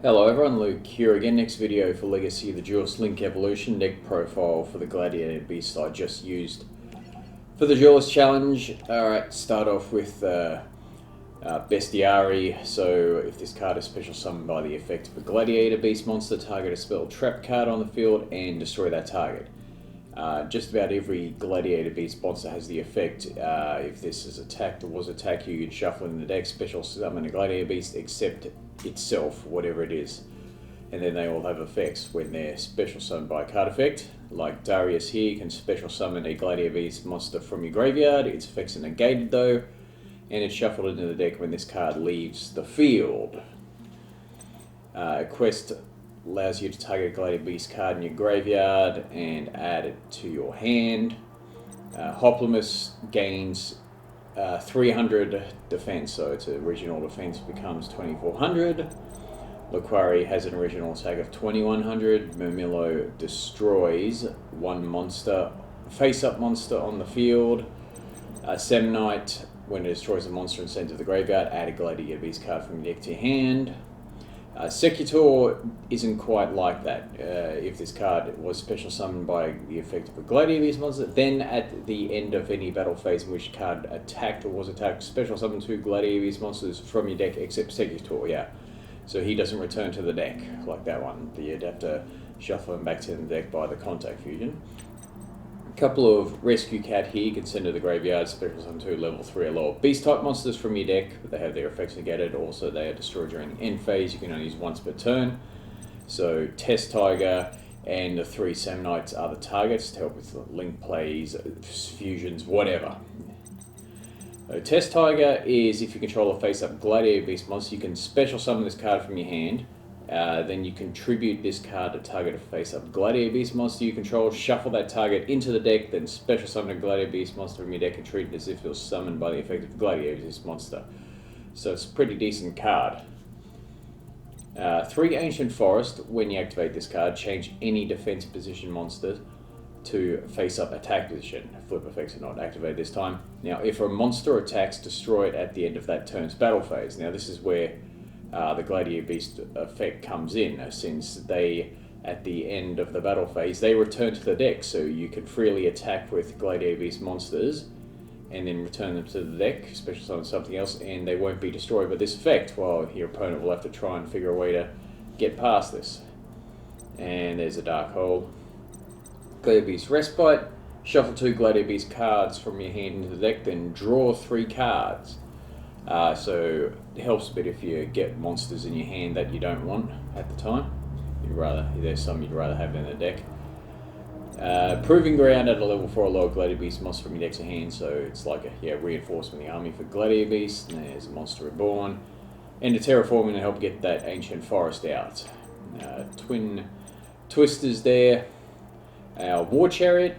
Hello everyone, Luke here again. Next video for Legacy of the Duelist Link Evolution deck profile for the Gladiator Beast I just used for the Duelist Challenge. Alright, start off with Bestiary. So if this card is special summoned by the effect of a Gladiator Beast monster, target a spell trap card on the field and destroy that target. Just about every Gladiator Beast monster has the effect. If this is attacked or was attacked, you can shuffle in the deck, special summon a Gladiator Beast except itself, whatever it is. And then they all have effects when they're special summoned by a card effect. Like Darius here, you can special summon a Gladiator Beast monster from your graveyard. Its effects are negated though, and it's shuffled into the deck when this card leaves the field. Quest allows you to target a Gladiator Beast card in your graveyard and add it to your hand. Hoplimus gains 300 defense, so its original defense becomes 2400. Laquari has an original attack of 2100. Murmillo destroys one monster, face-up monster on the field. Semnite, when it destroys a monster and sends it to the graveyard, add a Gladiator Beast card from your deck to your hand. Secutor isn't quite like that. If this card was special summoned by the effect of a Gladiator Beast monster, then at the end of any battle phase in which card attacked or was attacked, special summon 2 Gladiator Beast monsters from your deck except Secutor, yeah. So he doesn't return to the deck like that one. You'd have to shuffle him back to the deck by the Contact Fusion. A couple of Rescue Cat here, you can send to the graveyard, special summon 2 level 3 or lower beast type monsters from your deck, but they have their effects negated. Also, they are destroyed during the end phase. You can only use once per turn. So, Test Tiger and the 3 Semnites are the targets to help with link plays, fusions, whatever. So, Test Tiger is if you control a face-up Gladiator Beast monster, you can special summon this card from your hand. Then you contribute this card to target a face-up Gladiator Beast monster you control, shuffle that target into the deck, then special summon a Gladiator Beast monster from your deck and treat it as if it was summoned by the effect of Gladiator Beast monster. So it's a pretty decent card. 3 Ancient Forest, when you activate this card, change any defense position monster to face-up attack position. Flip effects are not activated this time. Now, if a monster attacks, destroy it at the end of that turn's battle phase. Now, this is where the Gladiator Beast effect comes in, since they, at the end of the battle phase, they return to the deck, so you can freely attack with Gladiator Beast monsters and then return them to the deck, special summon something else, and they won't be destroyed by this effect, while your opponent will have to try and figure a way to get past this. And there's a Dark Hole. Gladiator Beast Respite, shuffle 2 Gladiator Beast cards from your hand into the deck, then draw 3 cards. So it helps a bit if you get monsters in your hand that you don't want at the time. There's some you'd rather have in the deck. Proving Ground at a level 4 or lower Gladiator Beast monster from your deck to hand, so it's like a reinforcement of the army for Gladiator Beast. And there's a Monster Reborn. And a Terraforming to help get that Ancient Forest out. Twin Twisters there. War Chariot,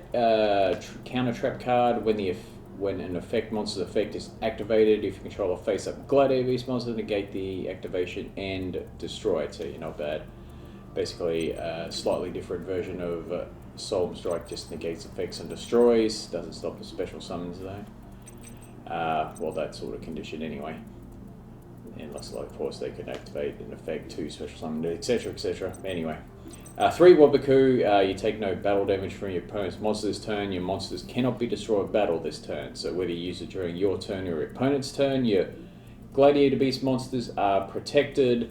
counter trap card when an effect monster's effect is activated. If you control a face-up Gladiator Beast monster, negate the activation and destroy it, so you're not bad. Basically, a slightly different version of Solemn Strike, just negates effects and destroys. Doesn't stop the special summons though. Well, that sort of condition anyway. Unless, of course, they can activate an effect to special summon, etc., etc. Anyway. 3 Wabaku, you take no battle damage from your opponent's monster this turn. Your monsters cannot be destroyed battle this turn. So whether you use it during your turn or your opponent's turn, your Gladiator Beast monsters are protected.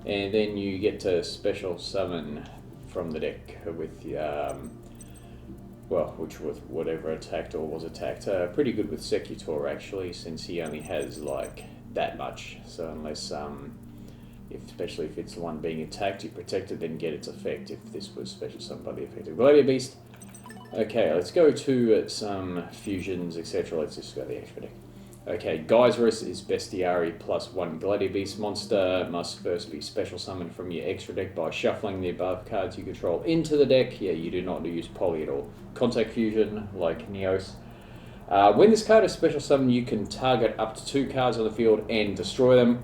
And then you get to special summon from the deck with, which was whatever attacked or was attacked. Pretty good with Secutor actually, since he only has like that much. So unless... especially if it's the one being attacked, you protect it, then get its effect if this was special summoned by the effect of Gladiator Beast. Okay, let's go to some fusions, etc. Let's just go to the extra deck. Okay, Geyserus is Bestiary plus 1 Gladiator Beast monster. Must first be special summoned from your extra deck by shuffling the above cards you control into the deck. Yeah, you do not use Poly at all. Contact Fusion, like Neos. When this card is special summoned, you can target up to 2 cards on the field and destroy them.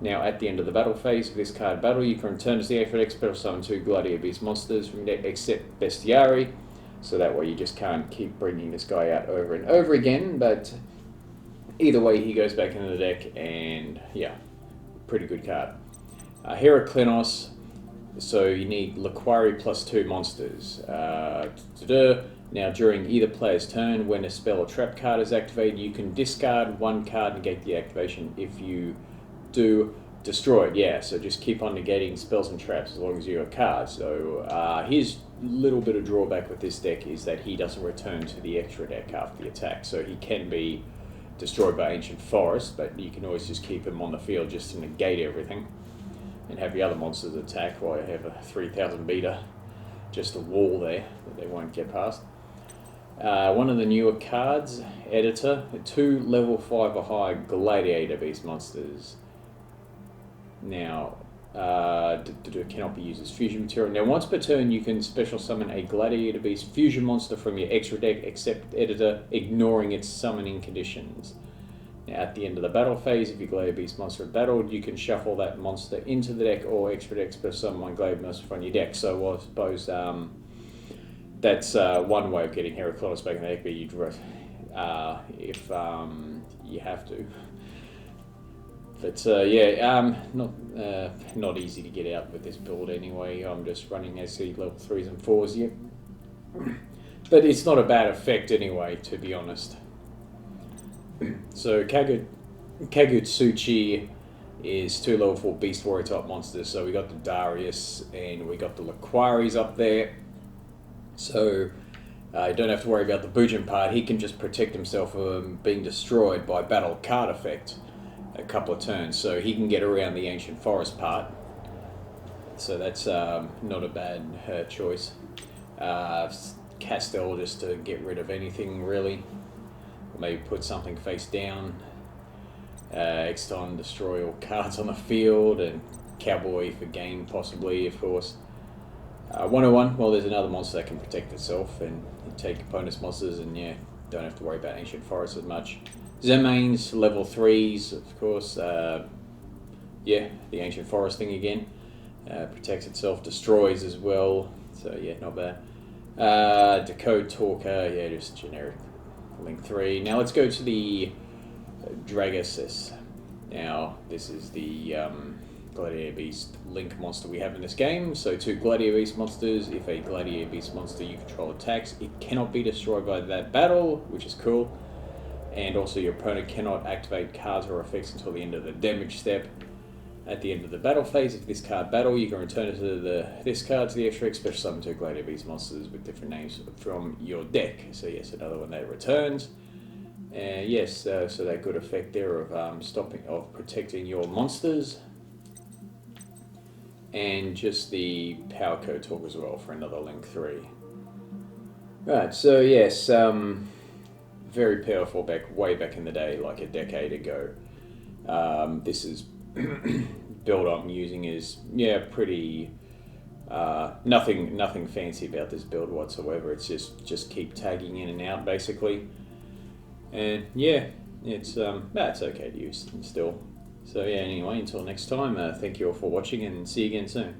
Now, at the end of the battle phase of this card battle, you can return to the extra deck, special summon 2 Gladiator Beast monsters from your deck, except Bestiary. So that way you just can't keep bringing this guy out over and over again, but either way he goes back into the deck, and yeah, pretty good card. Heraclinos, so you need Laquari plus 2 monsters. Now, during either player's turn, when a spell or trap card is activated, you can discard one card and negate the activation. If you do, destroy it. Yeah, so just keep on negating spells and traps as long as you have cards. So his little bit of drawback with this deck is that he doesn't return to the extra deck after the attack. So he can be destroyed by Ancient Forest, but you can always just keep him on the field just to negate everything and have the other monsters attack while you have a 3,000 meter, just a wall there that they won't get past. One of the newer cards, Editor, 2 level 5 or higher Gladiator Beast monsters. Now, cannot be used as fusion material. Now, once per turn, you can special summon a Gladiator Beast fusion monster from your extra deck, except Editor, ignoring its summoning conditions. Now, at the end of the battle phase, if your Gladiator Beast monster is battled, you can shuffle that monster into the deck or extra deck, special summon one Gladiator monster from your deck. So I suppose that's one way of getting Heraclinos back in the deck, but you'd if you have to. But not easy to get out with this build anyway. I'm just running SC level 3s and 4s yet. But it's not a bad effect anyway, to be honest. So Kagutsuchi is 2 level 4 Beast Warrior type monsters. So we got the Darius and we got the Laquaris up there. So you don't have to worry about the Bujin part. He can just protect himself from being destroyed by battle card effect a couple of turns. So he can get around the Ancient Forest part. So that's not a bad choice. Castel just to get rid of anything really. Or maybe put something face down. Exton, destroy all cards on the field. And Cowboy for game possibly, of course. 101, well, there's another monster that can protect itself and take opponent's monsters, and yeah, don't have to worry about Ancient Forest as much. Zemains, level 3s, of course. Yeah, the Ancient Forest thing again. Protects itself, destroys as well, so yeah, not bad. Decode Talker, yeah, just generic Link 3. Now let's go to the Dragosis. Now, this is the Gladiator Beast Link monster we have in this game. So 2 Gladiator Beast monsters. If a Gladiator Beast monster you control attacks, it cannot be destroyed by that battle, which is cool. And also your opponent cannot activate cards or effects until the end of the damage step. At the end of the battle phase, if this card battle, you can return it to this card to the extra deck, special summon 2 Gladiator Beast monsters with different names from your deck. So yes, another one that returns. Yes, so that good effect there of protecting your monsters. And just the Power Code Talk as well for another Link 3. Right, so yes, very powerful way back in the day, like a decade ago. This is build I'm using is pretty nothing fancy about this build whatsoever. It's just keep tagging in and out basically, and yeah, it's okay to use still. So yeah, anyway, until next time, thank you all for watching and see you again soon.